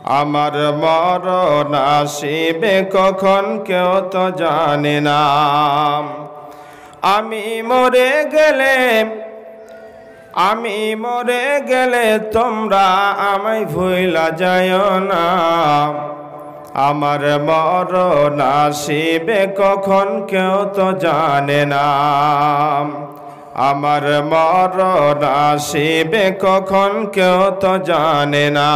আমার মরণ আসিবে কখন কেউ তো জানে না। আমি মরে গেলে তোমরা আমায় ভুইলা যায়ও না। আমার মরণ আসিবে কখন কেউ তো জানে না। আমার মরণ আসিবে কখন কেউ তো জানে না।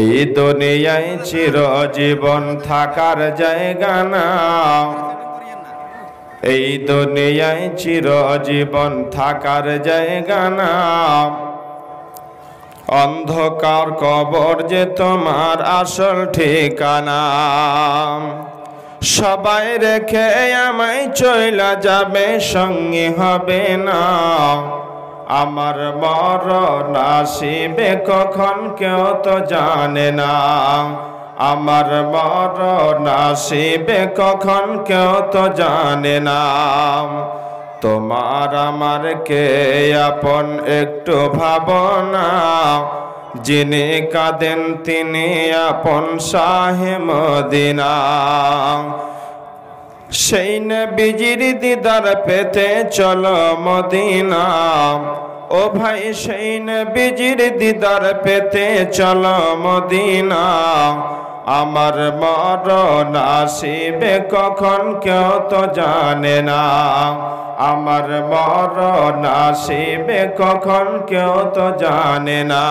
এই দুনিয়ায় চিরজীবন থাকার জায়গা না। এই দুনিয়ায় চিরজীবন থাকার জায়গা না। অন্ধকার কবর যে তোমার আসল ঠিকানা। সবাই রেখে আমায় চইলা যাবে, সঙ্গী হবে না। আমার মরণ আসিবে কখন কেউ তো জানে না। আমার মরণ আসিবে কখন কেউ তো জানে না। তোমার আমার কে আপন একটু ভাবনা। যিনি কাঁদেন তিনি আপন শাহে মদিনা। সেই নবীজির দিদার পেতে চলো মদিনা। ও ভাই সেই নবীজির দিদার পেতে চলো মদিনা। আমার মরণ আসিবে কখন কেউ তো জানে না। আমার মরণ আসিবে কখন কেউ তো জানে না।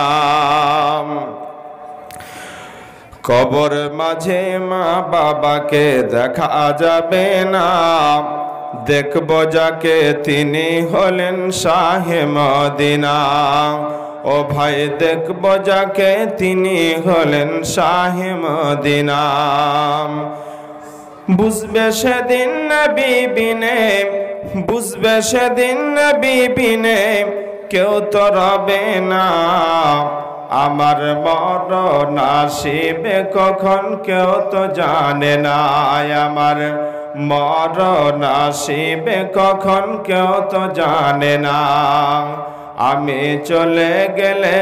কবর মাঝে মা বাবাকে দেখা যাবে না। দেখব যাকে তিনি হলেন শাহে মদিনা। ও ভাই দেখব যাকে তিনি হলেন শাহে মদিনা। বুঝবে সেদিন নবী বিনে, বুঝবে সেদিন নবী বিনে কেউ তো রবে না। আমার মরণ আসিবে কখন কেউ তো জানে না। আমার মরণ আসিবে কখন কেউ তো জানে না। আমি চলে গেলে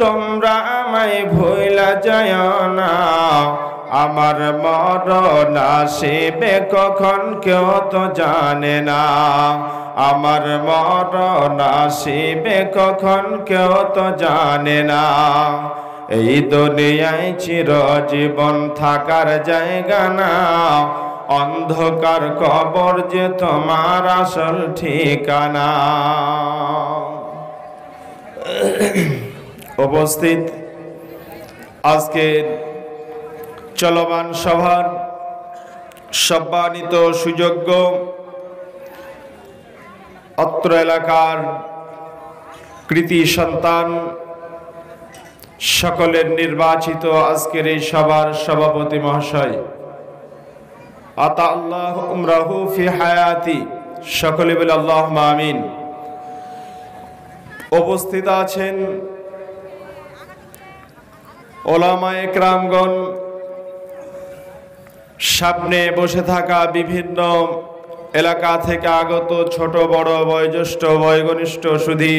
তোমরা আমায় ভুইলা যায়ও না। আমার মরণ আসিবে কখন কেউ তো জানে না। আমার মরণ আসিবে কখন কেউ তো জানে না। এই দুনিয়ায় চিরজীবন থাকার জায়গা না। অন্ধকার কবর যে তোমার আসল ঠিকানা। উপস্থিত আজকের চলমান সভার সম্মানিত সুযোগ্য অত্র এলাকার কৃতি সন্তান সকলের নির্বাচিত আজকের এই সভার সভাপতি মহাশয়, আতা আল্লাহ উমরাহু ফি হায়াতি, সকলে বলে আল্লাহুম্মা আমিন। উপস্থিত আছেন ওলামায়ে কেরামগণ, সামনে বসে থাকা বিভিন্ন এলাকা থেকে আগত ছোট বড় বয়োজ্যেষ্ঠ বয়োঘনিষ্ঠ সুধী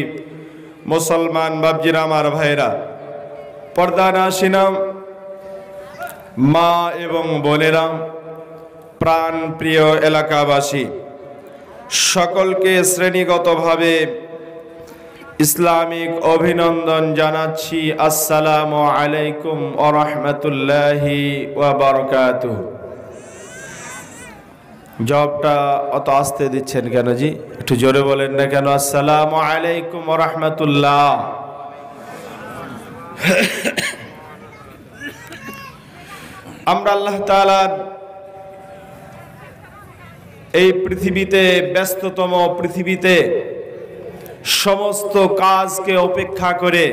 মুসলমান বাবজিরা আমার ভাইরা, পর্দানাসিনা মা এবং বোনেরা, প্রাণ প্রিয় এলাকাবাসী, সকলকে শ্রেণীগতভাবে ইসলামিক অভিনন্দন জানাচ্ছি। আসসালামু আলাইকুম ওয়া রাহমাতুল্লাহি ওয়া বারাকাতুহু। জবাবটা অত আস্তে দিচ্ছেন কেন জি? একটু জোরে বলেন না কেন? আসসালামু আলাইকুম ওয়া রাহমাতুল্লাহ। আমরা আল্লাহ তাআলার এই পৃথিবীতে, ব্যস্ততম পৃথিবীতে সমস্ত কাজকে উপেক্ষা করে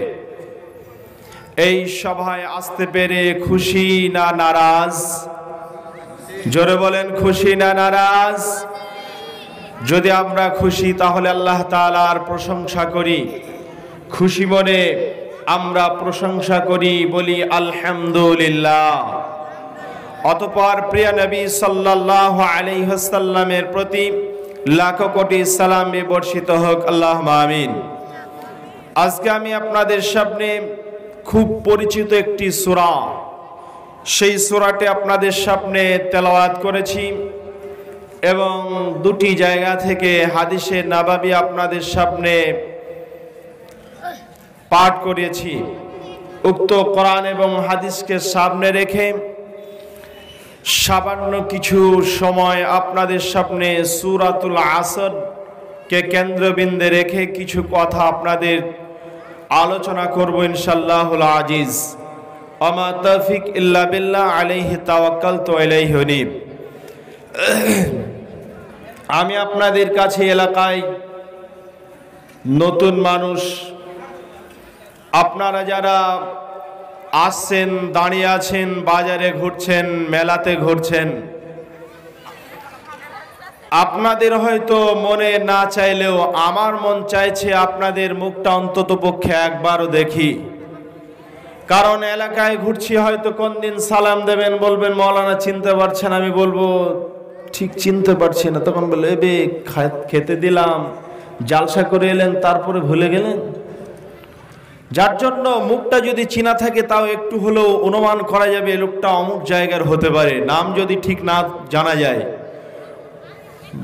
এই সভায় আসতে পেরে খুশি না নারাজ? জোরে বলেন, খুশি না নারাজ? যদি আমরা খুশি তাহলে আল্লাহ তাআলার প্রশংসা করি, খুশি মনে আমরা প্রশংসা করি, বলি আলহামদুলিল্লাহ। অতঃপর প্রিয় নবী সাল্লাল্লাহু আলাইহি ওয়াসাল্লামের প্রতি লাখো কোটি সালাম বর্ষিত হোক, আল্লাহুম্মা আমিন। আজকে আমি আপনাদের সামনে খুব পরিচিত একটি সূরা, সেই সূরাটি আপনাদের সামনে তেলাওয়াত করেছি এবং দুটি জায়গা থেকে হাদিসে নাবাবী আপনাদের সামনে পাঠ করিয়েছি। উক্ত কোরআন এবং হাদিসকে সামনে রেখে সামান্য কিছু সময় আপনাদের সামনে সূরাতুল আসর কে কেন্দ্রবিন্দে রেখে কিছু কথা আপনাদের আলোচনা করব ইনশাআল্লাহুল আজিজ। আমা তাওফিক ইল্লা বিল্লাহ আলাইহি তাওয়াক্কালতু ইলাইহি উনীব। আমি আপনাদের কাছে এলাকায় নতুন মানুষ, আপনারা যারা আসছেন, দাঁড়িয়ে আছেন, বাজারে ঘুরছেন, মেলাতে ঘুরছেন, আপনাদের হয়তো মনে না চাইলেও আমার মন চাইছে আপনাদের মুখটা অন্তত পক্ষে একবারও দেখি। কারণ এলাকায় ঘুরছি, হয়তো কোন দিন সালাম দেবেন, বলবেন মৌলানা চিনতে পারছেন, আমি বলবো ঠিক চিনতে পারছি না, তখন বলে এবে খেতে দিলাম, জালসা করে এলেন, তারপরে ভুলে গেলেন। যার জন্য মুখটা যদি চিনা থাকে তাও একটু হলেও অনুমান করা যাবে লোকটা অমুক জায়গার হতে পারে, নাম যদি ঠিক না জানা যায়।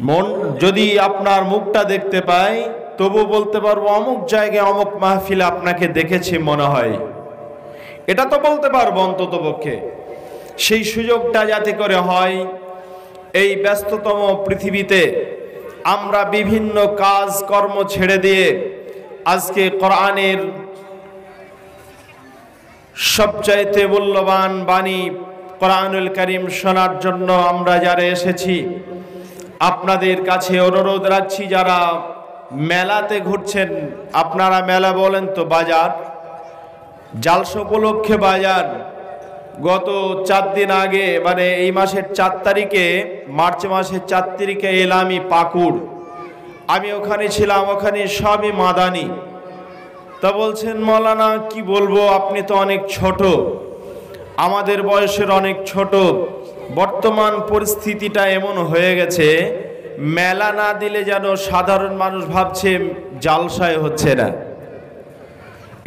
মন যদি আপনার মুখটা দেখতে পাই তবু বলতে পারবো অমুক জায়গায় অমুক মাহফিলে আপনাকে দেখেছি মনে হয়, এটা তো বলতে পারবো অন্তত পক্ষে। সেই সুযোগটা যাতে করে হয়, এই ব্যস্ততম পৃথিবীতে আমরা বিভিন্ন কাজ কর্ম ছেড়ে দিয়ে আজকে কোরআনের সবচাইতে মূল্যবান বাণী কোরআনুল কারীম শোনার জন্য আমরা যারা এসেছি, আপনাদের কাছে অনুরোধ রাখছি যারা মেলাতে ঘুরছেন, আপনারা মেলা বলেন তো বাজার, জালসা উপলক্ষে বাজার। গত 4 দিন আগে মানে এই মাসের 4 তারিখে, মার্চ মাসের 4 তারিখে এলাম আমি পাকুড়। আমি ওখানে ছিলাম, ওখানে সবই মাদানি। তা বলছেন মৌলানা কি বলবো, আপনি তো অনেক ছোট, আমাদের বয়সের অনেক ছোট। বর্তমান পরিস্থিতিটা এমন হয়ে গেছে, মেলা না দিলে যেন সাধারণ মানুষ ভাবছে জালসায় হচ্ছে না।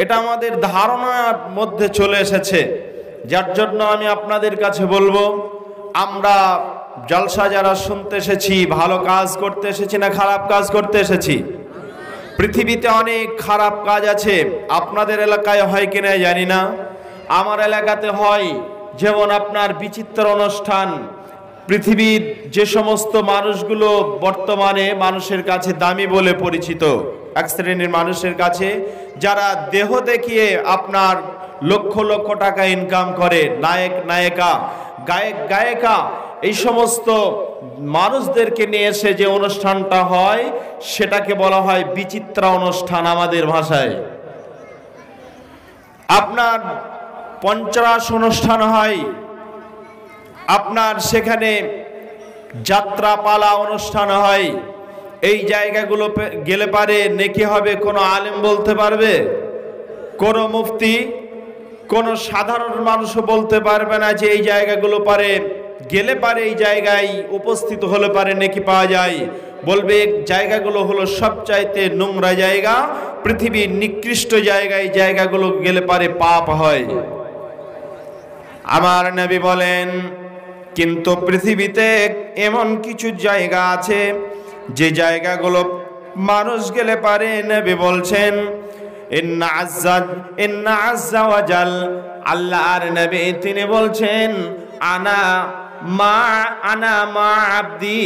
এটা আমাদের ধারণার মধ্যে চলে এসেছে। যার জন্য আমি আপনাদের কাছে বলবো, আমরা জলসা যারা শুনতে এসেছি, ভালো কাজ করতে এসেছি না খারাপ কাজ করতে এসেছি? পৃথিবীতে অনেক খারাপ কাজ আছে, আপনাদের এলাকায় হয় কিনা জানি না, আমার এলাকাতে হয়। যেমন আপনার বিচিত্র অনুষ্ঠান, পৃথিবীর যে সমস্ত মানুষগুলো বর্তমানে মানুষের কাছে দামি বলে পরিচিত, এক শ্রেণীর মানুষের কাছে, যারা দেহ দেখিয়ে আপনার লক্ষ লক্ষ টাকা ইনকাম করে, নায়ক নায়িকা, গায়ক গায়িকা, এই সমস্ত মানুষদেরকে নিয়ে এসে যে অনুষ্ঠানটা হয় সেটাকে বলা হয় বিচিত্র অনুষ্ঠান আমাদের ভাষায়। আপনার পঞ্চরাস অনুষ্ঠান হয়, আপনার সেখানে যাত্রাপালা অনুষ্ঠান হয়। এই জায়গাগুলো গেলে পারে নেকি হবে কোনো আলেম বলতে পারবে? কোনো মুফতি, কোনো সাধারণ মানুষও বলতে পারবে না যে এই জায়গাগুলো পারে গেলে পারে এই জায়গায় উপস্থিত হলে পারে নেকি পাওয়া যায়। বলবে জায়গাগুলো হলো সবচাইতে নোংরা জায়গা, পৃথিবীর নিকৃষ্ট জায়গায়, জায়গাগুলো গেলে পারে পাপ হয়। আমার নবী বলেন, কিন্তু পৃথিবীতে এমন কিছু জায়গা আছে যে জায়গাগুলো মানুষ গেলে পারে, নবী বলছেন ইন্না আজ্জা ওয়া জাল, আল্লাহর নবী তিনি বলছেন আনা মা আব্দি,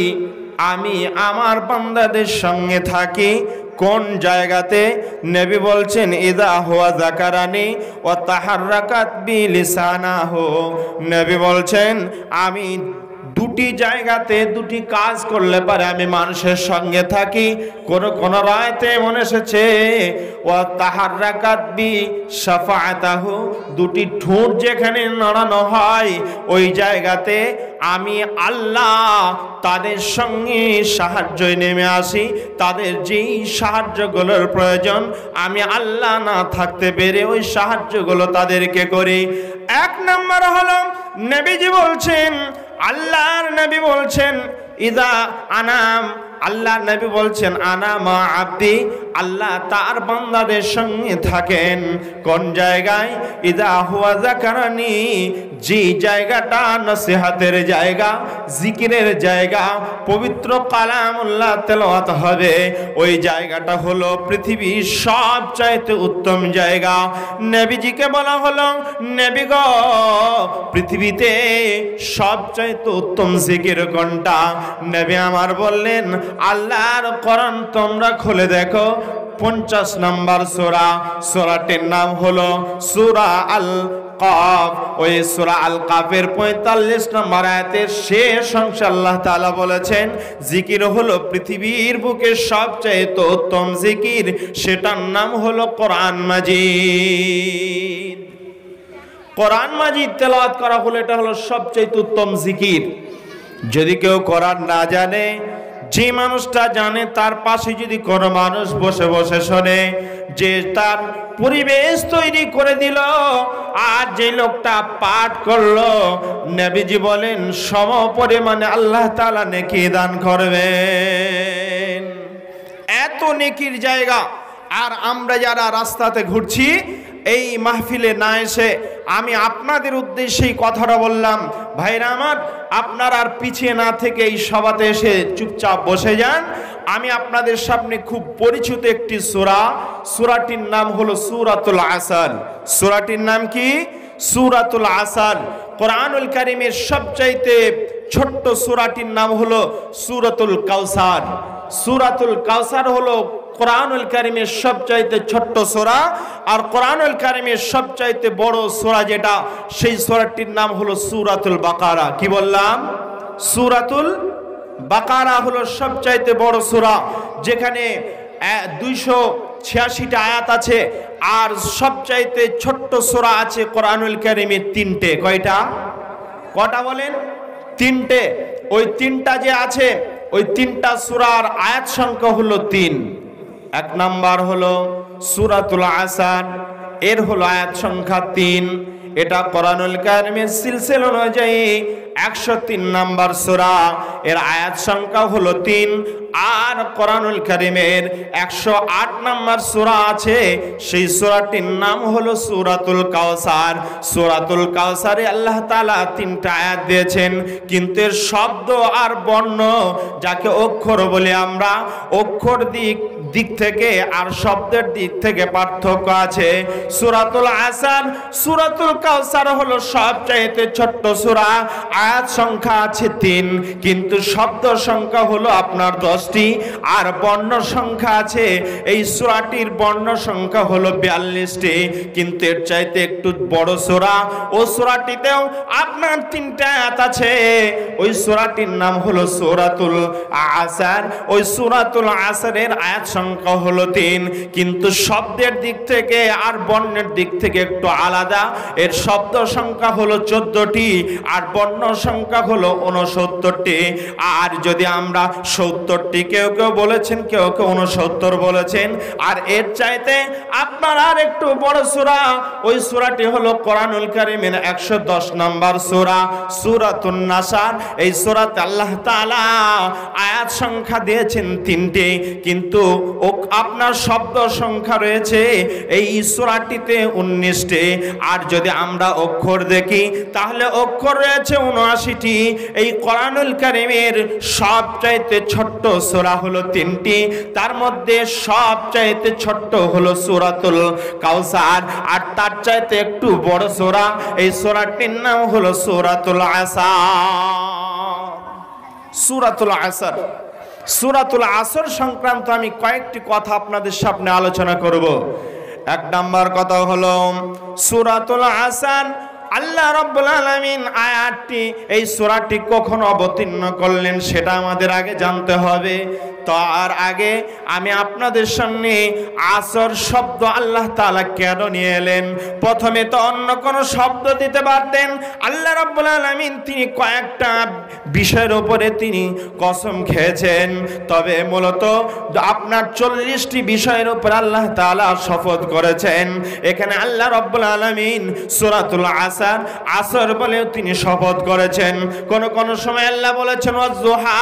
আমি আমার বান্দাদের সঙ্গে থাকি। কোন জায়গাতে? নবী বলছেন ইযা হুয়া যাকারানি ওয়া তাহাররাকাত বি লিসানাহু, নবী বলছেন আমি দুটি জায়গাতে দুটি কাজ করলে পারে আমি মানুষের সঙ্গে থাকি। কোন কোন রায়তে মনে এসেছে ওয়া তাহাররাকাত বি শাফাআতাহু, দুটি ঠোঁট যেখানে নাড়ানো হয় ওই জায়গাতে আমি আল্লাহ তাদের সঙ্গে সাহায্যে নেমে আসি। তাদের যেই সাহায্যগুলোর প্রয়োজন আমি আল্লাহ না থাকতে পেরে ওই সাহায্যগুলো তাদেরকে করি। এক নম্বর হলো নবীজি বলছেন, আল্লাহর নবী বলছেন ইদা আনাম, আল্লাহ নবী বলছেন আনা মা আব্দি, আল্লাহ তার বান্দাদের সঙ্গে থাকেন কোন জায়গায়? ইদা হুয়া যাকারানি, যে জায়গাটা নসিহতের জায়গা, জিকিরের জায়গা, পবিত্র কালামুল্লাহ তেলাওয়াত হবে, ওই জায়গাটা হলো পৃথিবীর সবচাইতে উত্তম জায়গা। নবীজিকে বলা হলো, নবী গো, পৃথিবীতে সবচাইতে উত্তম জিকির কোনটা? নবী আমার বললেন, আল্লাহর কোরআন তোমরা খুলে দেখো, 50 নম্বর সূরা, সূরাটির নাম হলো সূরা আল কাফ। ওই সূরা আল কাফের 45 নম্বর আয়াতের শেষ অংশে আল্লাহ তাআলা বলেছেন, জিকির হলো পৃথিবীর বুকে সবচেয়ে উত্তম জিকির, সেটার নাম হলো কোরআন মাজিদ। কোরআন মাজিদ তেলাওয়াত করা হলো, এটা হলো সবচেয়ে উত্তম জিকির। যদি কেউ কোরআন না জানে, যে মানুষটা জানে তার পাশে যদি কোনো মানুষ বসে বসে শোনে, যে তার পরিবেশ তৈরি করে দিল, আর যে লোকটা পাঠ করলো, নবীজি বলেন সম পরিমাণে আল্লাহ তাআলা নেকি দান করবেন। এত নেকির জায়গা। আর আমরা যারা রাস্তাতে ঘুরছি, এই মাহফিলে না এসে আমি আপনাদের উদ্দেশ্যেই কথাটা বললাম, ভাইরা আমার, আপনারা আর পিছিয়ে না থেকে এই সভাতে এসে চুপচাপ বসে যান। আমি আপনাদের সামনে খুব পরিচিত একটি সূরা, সূরাটির নাম হলো সূরাতুল আসর। সূরাটির নাম কি? সূরাতুল আসর। কোরআনুল কারীমের সবচাইতে ছোট্ট সূরাটির নাম হলো সূরাতুল কাউসার। সূরাতুল কাউসার হলো কোরআনুল কারীমের সবচাইতে ছোট্ট সূরা, আর কোরআনুল কারীমের সবচাইতে বড় সূরা যেটা, সেই সূরাটির নাম হলো সূরাতুল বাকারা। কি বললাম? সূরাতুল বাকারা হলো সবচাইতে বড় সূরা, যেখানে 286টা আয়াত আছে। আর সবচাইতে ছোট্ট সূরা আছে কোরআনুল কারীমের 3টে। কয়টা? কটা বলেন? 3টে। ওই 3টা যে আছে, ওই 3টা সূরার আয়াত সংখ্যা হলো 3। এক নাম্বার হলো সূরাতুল আসর, এর হলো আয়াত সংখ্যা 3। এটা কোরআনুল কারীমের সিলসিলা অনুযায়ী 103 নাম্বার সূরা, এর আয়াত সংখ্যা হলো 3। আর কোরআনুল কারীমের 108 নাম্বার সূরা আছে, সেই সূরাটির নাম হলো সূরাতুল কাউসার। সূরাতুল কাউসারে আল্লাহ তাআলা 3টা আয়াত দিয়েছেন, কিন্তু এর শব্দ আর বর্ণ, যাকে অক্ষর বলি আমরা, অক্ষর দিক থেকে আর শব্দের দিক থেকে পার্থক্য আছে। সূরাতুল আসর, সূরাতুল কাউসার হলো সবচাইতে ছোট্ট সূরা, আয়াত সংখ্যা আছে 3, কিন্তু শব্দ সংখ্যা হলো আপনার 10টি, আর বর্ণ সংখ্যা আছে, এই সূরাটির বর্ণ সংখ্যা হলো 42টি। কিন্তু এর চাইতে একটু বড় সূরা, ও সূরাটিতেও আপনার 3টা আয়াত আছে। ওই সূরাটির নাম হলো সূরাতুল আসর। ওই সূরাতুল আসরের আয়াত সংখ্যা হলো 3, কিন্তু শব্দের দিক থেকে আর বর্ণের দিক থেকে একটু আলাদা। এর শব্দ সংখ্যা হলো 14টি, আর বর্ণ সংখ্যা হলো 69টি। আর যদি আমরা 70টি, কেউ কেউ বলেছেন, কেউ কেউ 69 বলেছেন। আর এর চাইতে আপনার আর একটু বড় সূরা, ওই সূরাটি হলো কোরআনুল কারীমের 110 নম্বর সূরা, সূরাতুন নাসর। এই সূরাতে আল্লাহ তাআলা আয়াত সংখ্যা দিয়েছেন 3টি, কিন্তু আপনার শব্দ সংখ্যা রয়েছে এই সূরাটিতে 19টি। আর যদি আমরা অক্ষর দেখি, তাহলে অক্ষর রয়েছে 79টি। এই কোরআনুল কারীমের সবচাইতে ছোট্ট সূরা হলো 3টি, তার মধ্যে সবচাইতে ছোট্ট হলো সূরাতুল কাউসার, আর তার চাইতে একটু বড় সূরা, এই সূরাটির নাম হলো সূরাতুল আসর। সূরাতুল আসর, সূরাতুল আসর সংক্রান্ত আমি কয়েকটি কথা আপনাদের সামনে আলোচনা করব। 1 নাম্বার কথা হলো সূরাতুল আসর, আল্লাহ রাব্বুল আলামিন আয়াতটি, এই সূরাটি কখন অবতীর্ণ করলেন সেটা আমাদের আগে জানতে হবে। তার আগে আমি আপনাদের সামনে আসর শব্দ আল্লাহ তাআলা কেন নিয়ে এলেন? প্রথমে তো অন্য কোন শব্দ দিতে পারতেন। আল্লাহ রাব্বুল আলামিন তিনি কয়েকটা বিষয়ের উপরে তিনি কসম খেয়েছেন, তবে মূলত আপনার 40টি বিষয়ের উপর আল্লাহ তাআলা শপথ করেছেন। এখানে আল্লাহ রাব্বুল আলামিন সূরাতুল আসর, আসর বলে তিনি শপথ করেছেন। কোন কোন সময় আল্লাহ বলেছেন ওয়াজুহা,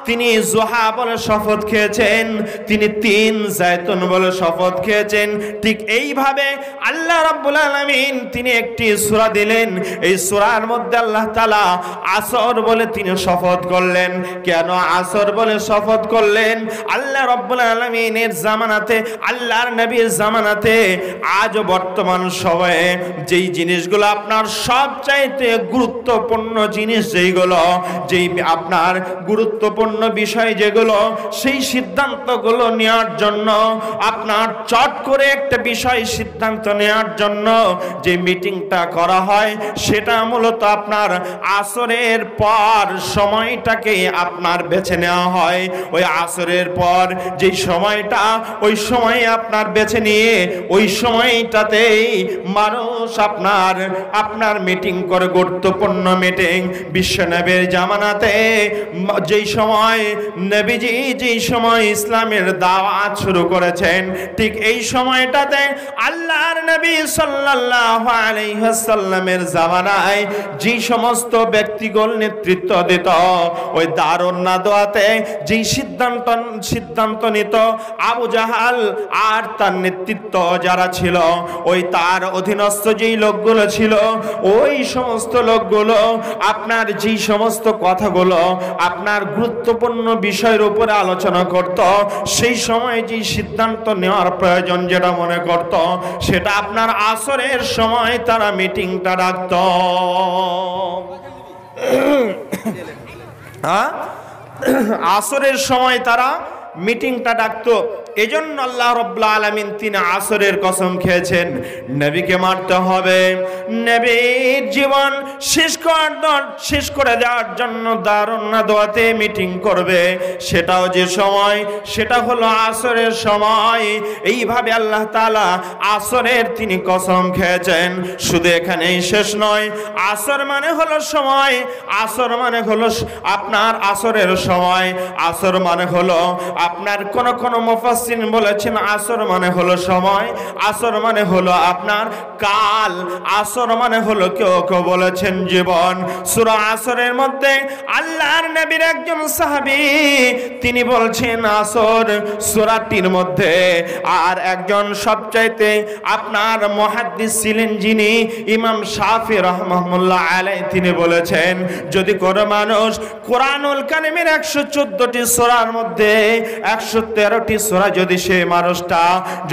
তিনি জুহা বলে শপথ খেয়েছেন, তিনি 3 জায়তুন বলে শপথ খেয়েছেন। ঠিক এইভাবে আল্লাহ রাব্বুল আলামিন তিনি একটি সূরা দিলেন। এই সূরার মধ্যে আল্লাহ তাআলা আসর বলে তিনি শপথ করলেন। কেন আসর বলে শপথ করলেন? আল্লাহ রাব্বুল আলামিনের জামানাতে, আল্লাহর নবীর জামানাতে, আজ বর্তমান সময়ে যেই জিনিসগুলো আপনার সবচাইতে গুরুত্বপূর্ণ জিনিস, যেইগুলো যেই আপনার গুরুত্বপূর্ণ বিষয় যেগুলো, সেই সিদ্ধান্তগুলো নেওয়ার জন্য, আপনার চট করে একটা বিষয় সিদ্ধান্ত নেওয়ার জন্য যে মিটিংটা করা হয়, সেটা মূলত আপনার আসরের পর সময়টাকে আপনার বেছে নেওয়া হয়। ওই আসরের পর যেই সময়টা, ওই সময়ে আপনার বেছে নিয়ে ওই সময়টাতেই মানুষ আপনার মিটিং করে, গুরুত্বপূর্ণ মিটিং। বিশ্বনবীর জামানাতে যেই সময় নবীজি যেই সময় ইসলামের দাওয়াত শুরু করেছেন, ঠিক এই সময়টাতে আল্লাহর নবী সাল্লাল্লাহু আলাইহি ওয়াসাল্লামের জামানায় যে সমস্ত ব্যক্তিগণ নেতৃত্ব দিত, ওই দারুন নাদওয়াতে যেই সিদ্ধান্ত নিত, আবু জাহাল আর তার নেতৃত্ব যারা ছিল, ওই তার অধীনস্থ যেই লোকগুলো ছিল, ওই সমস্ত লোকগুলো আপনার যেই সমস্ত কথাগুলো আপনার গুরুত্বপূর্ণ বিষয়ের উপরে আলোচনা করত, সেই সময় যে সিদ্ধান্ত নেওয়ার প্রয়োজন যেটা মনে করত, সেটা আপনার আসরের সময় তারা মিটিংটা ডাকত। আসরের সময় তারা মিটিংটা ডাকতো। এজন্য আল্লাহ রাব্বুল আলামিন তিনি আসরের কসম খেয়েছেন, নবীকে মারতে হবে, নবীর জীবন শেষ করে দেওয়ার জন্য দারুন নাদওয়াতে মিটিং করবে। সেটাও যে সময়, সেটা হলো আসরের সময়। এইভাবে আল্লাহ তাআলা আসরের তিনি কসম খেয়েছেন। শুধু এখানেই শেষ নয়, আসর মানে হলো সময়, আসর মানে হলো আপনার আসরের সময়, আসর মানে হলো আপনার কোন মুফাসসির বলেছেন আসর মানে হলো সময়, আসর মানে হলো আপনার কাল, আসর মানে হলো কেউ বলেছেন জীবন। সূরা আসরের মধ্যে আল্লাহর নবীর একজন সাহাবী তিনি বলছেন আসর সূরাটির মধ্যে। আর একজন সবচাইতে আপনার মুহাদ্দিস ছিলেন যিনি ইমাম শাফি রাহমাহুল্লাহ আলাইহি, তিনি বলেছেন যদি কোনো মানুষ কোরআনুল কারীমের 114টি সূরার মধ্যে 113টি সূরা যদি সে মানুষটা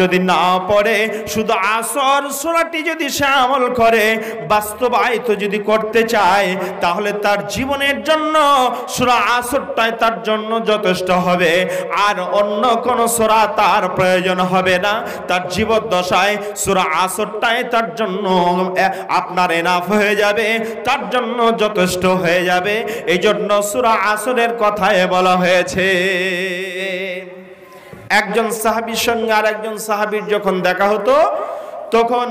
যদি না পড়ে, শুধু আসর সূরাটি যদি সে আমল করে, বাস্তবায়িত যদি করতে চায়, তাহলে তার জীবনের জন্য সূরা আসরটাই তার জন্য যথেষ্ট হবে। আর অন্য কোন সূরা তার প্রয়োজন হবে না। তার জীবদ্দশায় সূরা আসরটাই তার জন্য আপনার এনাফ হয়ে যাবে, তার জন্য যথেষ্ট হয়ে যাবে। এই জন্য সূরা আসরের কথায় বলা হয়েছে। একজন সাহাবীর সঙ্গে আর একজন সাহাবীর যখন দেখা হতো, তখন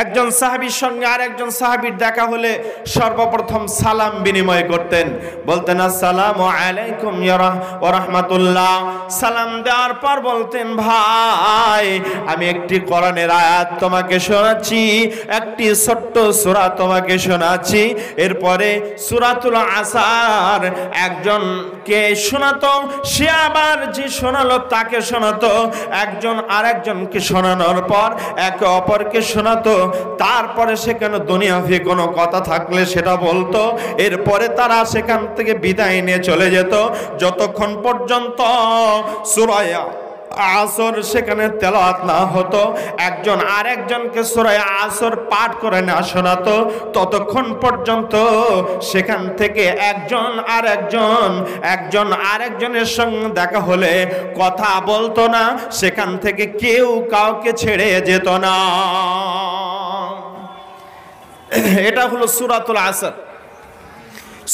একজন সাহাবীর সঙ্গে আর একজন সাহাবীর দেখা হলে সর্বপ্রথম সালাম বিনিময় করতেন, বলতেন আসসালামু আলাইকুম ওয়া রাহমাতুল্লাহ। সালাম দেওয়ার পর বলতেন ভাই আমি একটি কোরআনের আয়াত তোমাকে শোনাচ্ছি, একটি ছোট্ট সূরা তোমাকে শোনাচ্ছি। এরপরে সূরাতুল আসর একজনকে শোনাতো, সে আবার যে শোনালো তাকে শোনাতো, একজন আরেকজনকে শোনানোর পর একে অপরকে শোনাতো। তারপরে সেখানে দুনিয়াভি কোনো কথা থাকলে সেটা বলতো। এরপরে তারা সেখান থেকে বিদায় নিয়ে চলে যেত, যতক্ষণ পর্যন্ত সূরা আসর সেখানে তেলাওয়াত না হতো, একজন আরেকজনকে সূরা আসর পাঠ করে না শোনাতো, ততক্ষণ পর্যন্ত সেখান থেকে একজন আরেকজনের সঙ্গে দেখা হলে কথা বলতো না, সেখান থেকে কেউ কাউকে ছেড়ে যেত না। এটা হলো সূরাতুল আসর।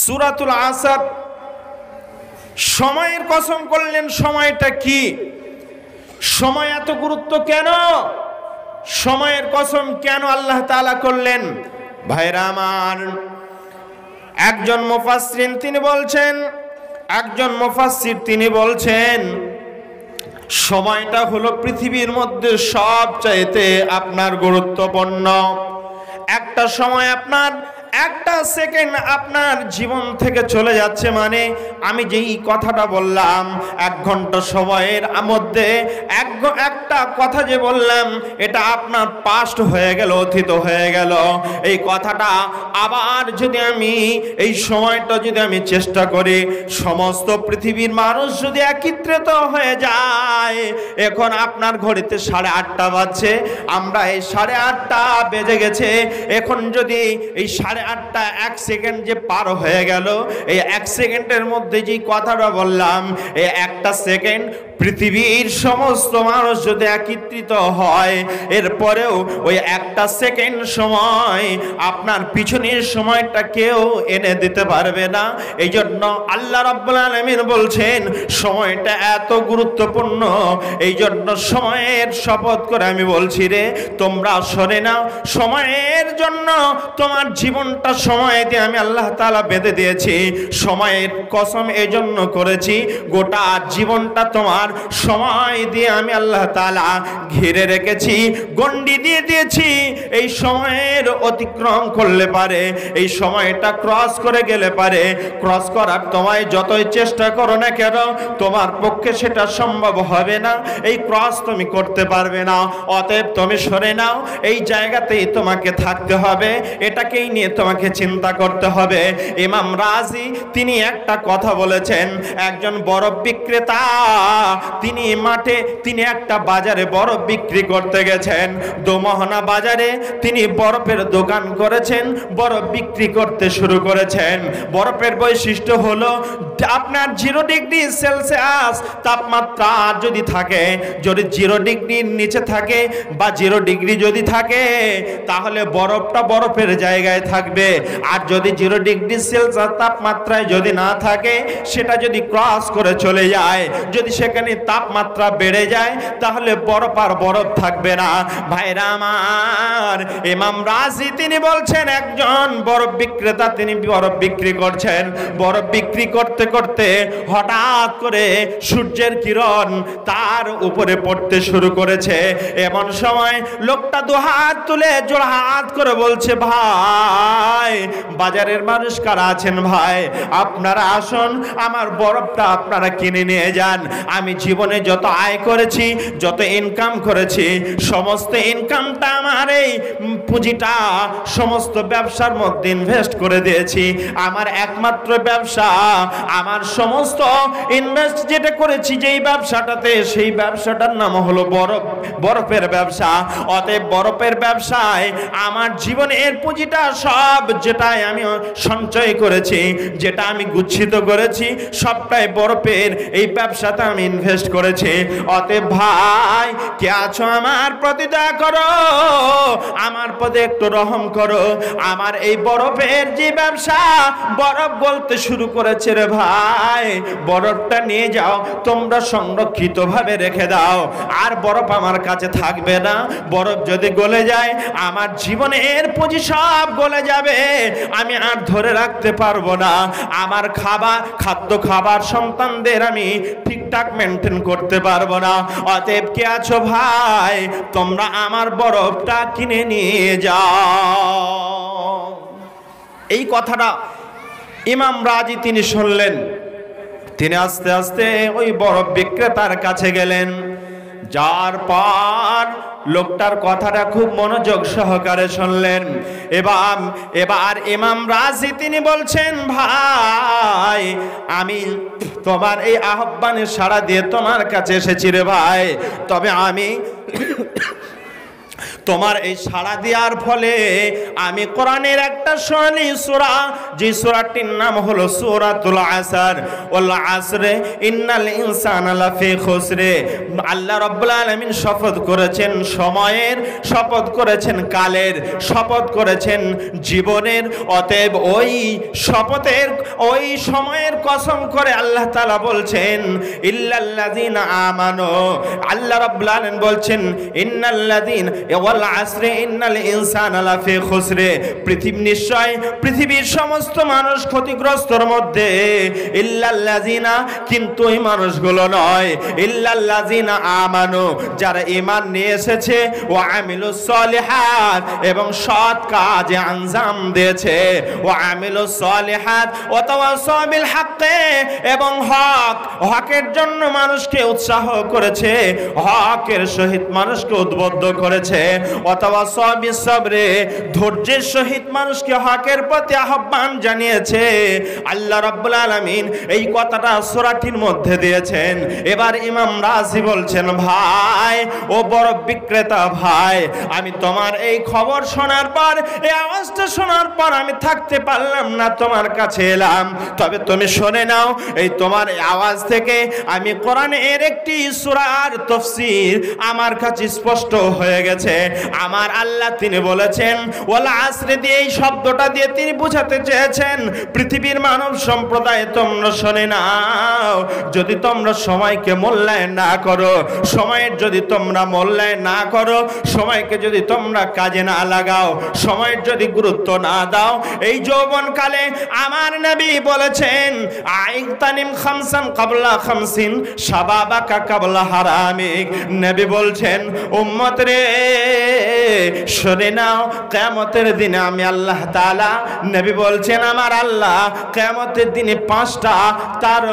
সূরাতুল আসর সময়ের কসম করলেন, সময়টা কি, সময় এত গুরুত্ব কেন, সময়ের কসম কেন আল্লাহ তাআলা করলেন? ভাইরা আমার, একজন মুফাসসির তিনি বলছেন সময়টা হলো পৃথিবীর মধ্যে সবচাইতে আপনার গুরুত্বপূর্ণ। একটা সময় আপনার একটা সেকেন্ড আপনার জীবন থেকে চলে যাচ্ছে মানে আমি যেই কথাটা বললাম 1 ঘন্টা সময়ের মধ্যে একটা কথা যে বললাম এটা আপনার পাস্ট হয়ে গেল, অতীত হয়ে গেল। এই কথাটা আবার যদি আমি এই সময়টা যদি আমি চেষ্টা করি, সমস্ত পৃথিবীর মানুষ যদি একত্রিত হয়ে যায়, এখন আপনার ঘড়িতে 8:30 বাজছে, আমরা এই 8:30 বেজে গেছে, এখন যদি এই 8:30 1 সেকেন্ড যে পার হয়ে গেল, এই 1 সেকেন্ডের মধ্যে যে কথাটা বললাম, এই একটা সেকেন্ড পৃথিবীর সমস্ত মানুষ যদি একত্রিত হয়, এরপরেও ওই একটা সেকেন্ড সময় আপনার পিছনের সময়টা কেউ এনে দিতে পারবে না। এই জন্য আল্লাহ রাব্বুল আলামিন বলছেন সময়টা এত গুরুত্বপূর্ণ, এই জন্য সময়ের শপথ করে আমি বলছি রে তোমরা শোনে নাও, সময়ের জন্য তোমার জীবনটা সময় দিয়ে আমি আল্লাহ তাআলা বেঁধে দিয়েছি। সময়ের কসম এই জন্য করেছি, গোটা জীবনটা তোমার সময় দিয়ে আমি আল্লাহ তাআলা ঘিরে রেখেছি, গন্ডি দিয়ে দিয়েছি। এই সময়ের অতিক্রম করলে পারে, এই সময়টা ক্রস করে গেলে পারে, ক্রস করার তোমায় যতই চেষ্টা করো না কেন তোমার পক্ষে সেটা সম্ভব হবে না, এই ক্রস তুমি করতে পারবে না। অতএব তুমি সরে নাও, এই জায়গাতেই তোমাকে থাকতে হবে, এটাকেই নিয়ে তোমাকে চিন্তা করতে হবে। ইমাম রাজি তিনি একটা কথা বলেছেন, একজন বরফ বিক্রেতা তিনি মাঠে তিনি একটা বাজারে বরফ বিক্রি করতে গেছেন, দোমোহনা বাজারে তিনি বরফের দোকান করেছেন, বরফ বিক্রি করতে শুরু করেছেন। বরফের বৈশিষ্ট্য হলো আপনার 0 ডিগ্রি সেলসিয়াস তাপমাত্রা যদি থাকে, যদি 0 ডিগ্রির নিচে থাকে বা 0 ডিগ্রি যদি থাকে তাহলে বরফটা বরফের জায়গায় থাকবে, আর যদি 0 ডিগ্রি সেলসিয়াস তাপমাত্রায় যদি না থাকে, সেটা যদি ক্রস করে চলে যায়, যদি সেখানে তাপমাত্রা বেড়ে যায় তাহলে বরফ আর বরফ থাকবে না। ভাইরা আমার, ইমাম রাজি তিনি বলছেন একজন বরফ বিক্রেতা তিনি বরফ বিক্রি করছেন, বরফ বিক্রি করতে করতে হঠাৎ করে সূর্যের কিরণ তার উপরে পড়তে শুরু করেছে। এমন সময় লোকটা 2 হাত তুলে জোড় হাত করে বলছে, ভাই বাজারের মানুষ কারা আছেন ভাই, আপনারা আসুন, আমার বরফটা আপনারা কিনে নিয়ে যান। আমি জীবনে যত আয় করেছি, যত ইনকাম করেছি, সমস্ত ইনকামটা আমার এই পুঁজিটা সমস্ত ব্যবসার মধ্যে ইনভেস্ট করে দিয়েছি। আমার একমাত্র ব্যবসা, আমার সমস্ত ইনভেস্ট যেটা করেছি যেই ব্যবসাটাতে, সেই ব্যবসাটার নাম হলো বরফের ব্যবসা। অতএব বরফের ব্যবসায় আমার জীবনের পুঁজিটা সব যেটাই আমি সঞ্চয় করেছি, যেটা আমি গুচ্ছিত করেছি, সবটাই বরফের এই ব্যবসাতে আমি ইনভেস্ট করেছি। অতএব ভাই কে আছো আমার প্রতি দয়া করো, আমার প্রতি একটু রহম করো, আমার এই বরফের যে ব্যবসা বরফ বলতে শুরু করেছে রে ভাই, বরফটা নিয়ে যাও, তোমরা সংরক্ষিত ভাবে রেখে দাও, আর বরফ আমার কাছে থাকবে না। বরফ যদি গলে যায় আমার জীবনের পুঁজি সব গলে যাবে, আমি আর ধরে রাখতে পারবো না, আমার খাদ্য খাবার সন্তানদের আমি ঠিকঠাক মেনটেন করতে পারবো না। অতএব কে আছো ভাই, তোমরা আমার বরফটা কিনে নিয়ে যাও। এই কথাটা ইমাম রাজি তিনি শুনলেন, তিনি আস্তে আস্তে ওই বরফ বিক্রেতার কাছে গেলেন, যার পর লোকটার কথাটা খুব মনোযোগ সহকারে শুনলেন। এবার ইমাম রাজি তিনি বলছেন, ভাই আমি তোমার এই আহ্বানে সাড়া দিয়ে তোমার কাছে এসেছি রে ভাই, তবে আমি তোমার এই সাড়া দেওয়ার ফলে আমি কোরআনের একটা সোনালী সূরা, যে সূরাটির নাম হলো সূরাতুল আসর, ওয়াল আসরে ইন্নাল ইনসানা লাফি খুসরে। আল্লাহ রাব্বুল আলামিন শপথ করেছেন সময়ের, শপথ করেছেন কালের, শপথ করেছেন জীবনের। অতএব ওই শপথের ওই সময়ের কসম করে আল্লাহ তাআলা বলছেন ইল্লাল্লাযিনা আমানু, আল্লাহ রাব্বুল আলামিন বলছেন ইন্নাল্লাযিনা ওয়াল ওয়াল আসরি ইন্নাল ইনসানা লাফি খুসরে, নিশ্চয় পৃথিবীর সমস্ত মানুষ ক্ষতিগ্রস্তর মধ্যে, ইল্লাল্লাযিনা, কিন্তু এই মানুষগুলো নয়, ইল্লাল্লাযিনা আমানু, যারা ঈমান নিয়ে এসেছে, ওয়া আমিলুস সলিহাত, এবং সৎ কাজে আঞ্জাম দিয়েছে, ওয়া আমিলুস সলিহাত ওয়া তাওয়াসাউ বিল হাক্কি, এবং হকের জন্য মানুষকে উৎসাহ করেছে, হকের সহিত মানুষকে উদ্বুদ্ধ করেছে, ওয়া তাওয়াসাউ বিস সাবরে, ধৈর্যের সহিত মানুষকে হকের প্রতি আহ্বান জানিয়েছে। আল্লাহ রাব্বুল আলামিন এই কথাটা সূরাটির মধ্যে দিয়েছেন। এবার ইমাম রাজি বলছেন, ভাই ও বড় বিক্রেতা ভাই, আমি তোমার এই খবর শোনার পর, এই আওয়াজটা শোনার পর আমি থাকতে পারলাম না, তোমার কাছে এলাম। তবে তুমি শুনে নাও, এই তোমার আওয়াজ থেকে আমি কোরআনের একটি সূরার তাফসীর আমার কাছে স্পষ্ট হয়ে গেছে। আমার আল্লাহ তিনি বলেছেন ওয়াল আসরি দিয়ে, এই শব্দটা দিয়ে তিনি বোঝাতে চেয়েছেন পৃথিবীর মানব সম্প্রদায় তোমরা শুনে নাও, যদি তোমরা সময়কে মূল্যায়ন না করো, সময়ের যদি তোমরা মূল্যায়ন না করো, সময়কে যদি তোমরা কাজে না লাগাও, সময়ের যদি গুরুত্ব না দাও, এই যৌবনকালে আমার নবী বলেছেন আইতানিম খামসান কাবলা খামসিন শাবাবাকা কাবলা হারামিক। নবী বলছেন উম্মত রে শুনে নাও, কিয়ামতের দিনে আমি আল্লাহ তাআলা, নবী বলছেন আমার আল্লাহ কিয়ামতের দিনে পাঁচটা তার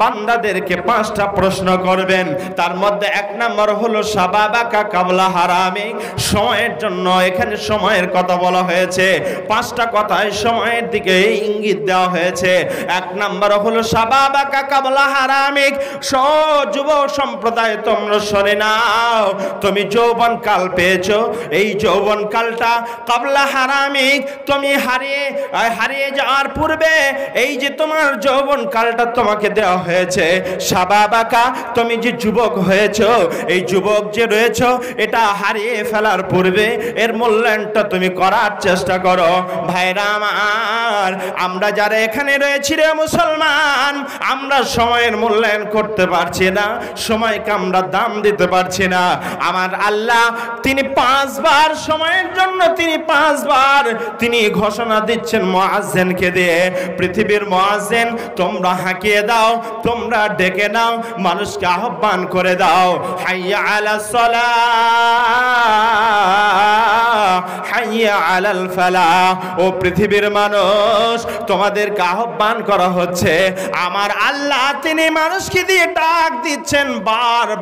বান্দাদেরকে পাঁচটা প্রশ্ন করবেন। তার মধ্যে এক নম্বর হলো শাবাবাকা কাবলা হারামিক, সময়ের জন্য, এখানে সময়ের কথা বলা হয়েছে, পাঁচটা কথায় সময়ের দিকে ইঙ্গিত দেওয়া হয়েছে। এক নম্বর হলো শাবাবাকা কাবলা হারামিক, যুব সম্প্রদায় তোমরা শুনে নাও, তুমি যৌবন কাল পেয়েছো, এই যৌবন কালটা কাবলা হারামিক, তুমি হারিয়ে যাওয়ার পূর্বে এই যে তোমার যৌবন কালটা তোমাকে দেওয়া হয়েছে, শাবাবাকা, তুমি যে যুবক হয়েছো, এই যুবক যে রয়েছো, এটা হারিয়ে ফেলার পূর্বে এর মূল্যায়নটা তুমি করার চেষ্টা করো। ভাইরা আমার, আমরা যারা এখানে রয়েছি রে মুসলমান, আমরা সময়ের মূল্যায়ন করতে পারছি না, সময়কে আমরা দাম দিতে পারছি না। আমার আল্লাহ তিনি পাঁচবার সময়ের জন্য, তিনি পাঁচবার তিনি ঘোষণা দিচ্ছেন মুয়াজ্জিনকে দিয়ে, পৃথিবীর মুয়াজ্জিন তোমরা হাঁকিয়ে দাও, তোমরা ডেকে নাও, মানুষকে আহ্বান করে দাও, হাইয়া আলাস সালাহ হাইয়া আলাল ফালাহ, ও পৃথিবীর মানুষ তোমাদেরকে আহ্বান করা হচ্ছে। আমার আল্লাহ তিনি মানুষকে দিয়ে ডাক দিচ্ছেন,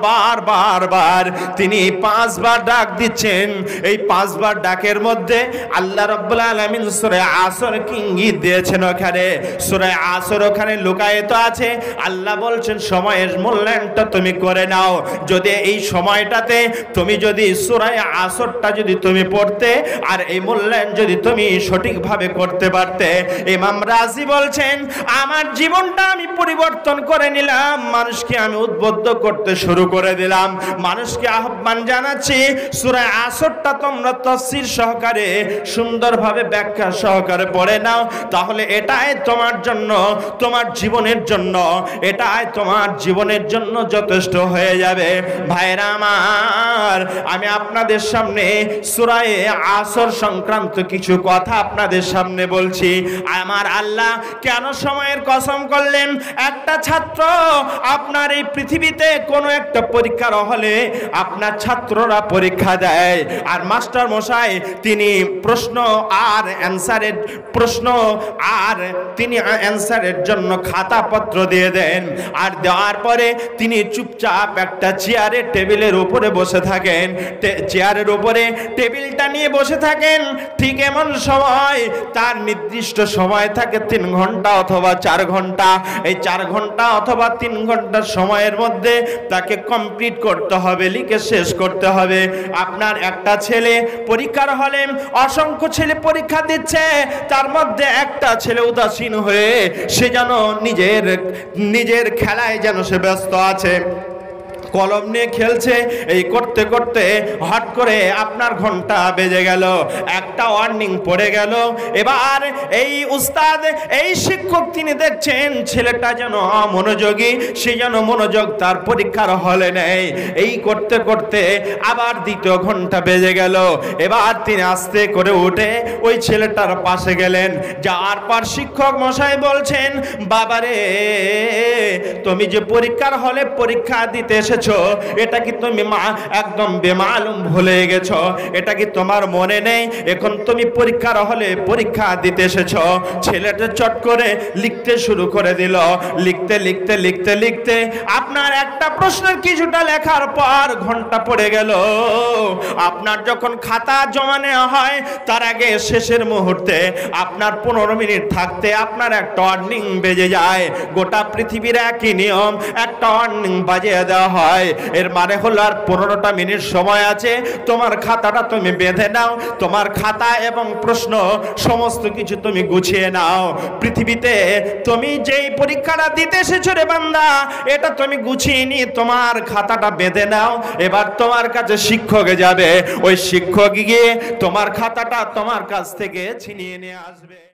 বারবার তিনি পাঁচবার ডাক দিচ্ছেন। এই পাঁচবার ডাকের মধ্যে আল্লাহ রাব্বুল আলামিন সূরা আসর কি ইঙ্গিত দিয়েছেন, ওখানে সূরা আসর ওখানে লুকায়িত আছে। আল্লাহ বলছেন সময়ের মূল্যায়নটা তুমি করে নাও। যদি এই সময়টাতে তুমি যদি সূরা আসরটা যদি তুমি পড়তে, আর এই মূল্যায়ন যদি তুমি সঠিকভাবে করতে পারতে, ইমাম রাজি বলছেন আমার জীবনটা আমি পরিবর্তন করে নিলাম, মানুষকে আমি উদ্বুদ্ধ করতে শুরু করে দিলাম, মানুষকে আহ্বান জানাচ্ছি সূরা আসরটা তোমরা তাফসীর সহকারে সুন্দরভাবে ব্যাখ্যা সহকারে পড়ে নাও, তাহলে এটাই তোমার জন্য, তোমার জীবনের জন্য, এটাই তোমার জীবনের জন্য যথেষ্ট হয়ে যাবে। ভাইরা আমার, আমি আপনাদের সামনে সূরা আসর সংক্রান্ত কিছু কথা আপনাদের সামনে বলছি। আমার আল্লাহ কেন সময়ের কসম করলেন? একটা ছাত্র আপনার এই পৃথিবীতে কোনো একটা পরীক্ষার হলে আপনার ছাত্ররা পরীক্ষা দেয়, আর মাস্টার মশাই তিনি প্রশ্ন আর অ্যান্সারের জন্য খাতাপত্র দিয়ে দেন, আর দেওয়ার পরে তিনি চুপচাপ একটা চেয়ারে টেবিলের উপরে বসে থাকেন, চেয়ারের উপরে টেবিলটা নিয়ে বসে থাকেন। ঠিক এমন সময় তার নির্দিষ্ট সময় থাকে 3 ঘন্টা অথবা 4 ঘন্টা। এই 4 ঘন্টা অথবা 3 ঘন্টার সময়ের মধ্যে তাকে কমপ্লিট করতে হবে, লিখে শেষ করতে হবে। আপনার একটা ছেলে পরীক্ষার হলে অসংখ্য ছেলে পরীক্ষা দিচ্ছে, তার মধ্যে একটা ছেলে উদাসীন হয়ে সে যেন নিজের খেলায় যেন সে ব্যস্ত আছে। কলম নিয়ে খেলছে। এই করতে করতে হঠাৎ করে আপনার ঘন্টা বেজে গেল, একটা ওয়ার্নিং পড়ে গেল। এবার এই উস্তাদ, এই শিক্ষক তিনি দেখছেন ছেলেটা যেন অমনোযোগী, সে যেন মনোযোগ তার পরীক্ষার হলে নেই। এই করতে করতে আবার দ্বিতীয় ঘন্টা বেজে গেল। এবার তিনি আস্তে করে উঠে ওই ছেলেটার পাশে গেলেন। যাওয়ার পর শিক্ষক মশাই বলছেন, বাবারে তুমি যে পরীক্ষার হলে পরীক্ষা দিতে এসেছো, এটা কি তুমি একদম বেমালুম ভুলে গেছো? এটা কি তোমার মনে নেই এখন তুমি পরীক্ষার হলে পরীক্ষা দিতে এসেছো? ছেলেটা চট করে লিখতে শুরু করে দিল। লিখতে লিখতে লিখতে লিখতে আপনার একটা প্রশ্নের কিছুটা লেখার পর ঘন্টা পড়ে গেল। আপনার যখন খাতা জমা নেওয়া হয় তার আগে শেষের মুহূর্তে আপনার 15 মিনিট থাকতে আপনার একটা ওয়ার্নিং বেজে যায়। গোটা পৃথিবীর একই নিয়ম, একটা ওয়ার্নিং বাজিয়ে দেওয়া হয়। এর মানে হলো আর 15টা মিনিট সময় আছে, তোমার খাতাটা তুমি বেঁধে নাও, তোমার খাতা এবং প্রশ্ন সমস্ত কিছু তুমি গুছিয়ে নাও। পৃথিবীতে তুমি যেই পরীক্ষাটা দিতে এসেছো রে বান্দা, এটা তুমি গুছিয়ে নিয়ে তোমার খাতাটা বেঁধে নাও। এবার তোমার কাছে শিক্ষকে যাবে, ওই শিক্ষক গিয়ে তোমার খাতাটা তোমার কাছ থেকে ছিনিয়ে নিয়ে আসবে।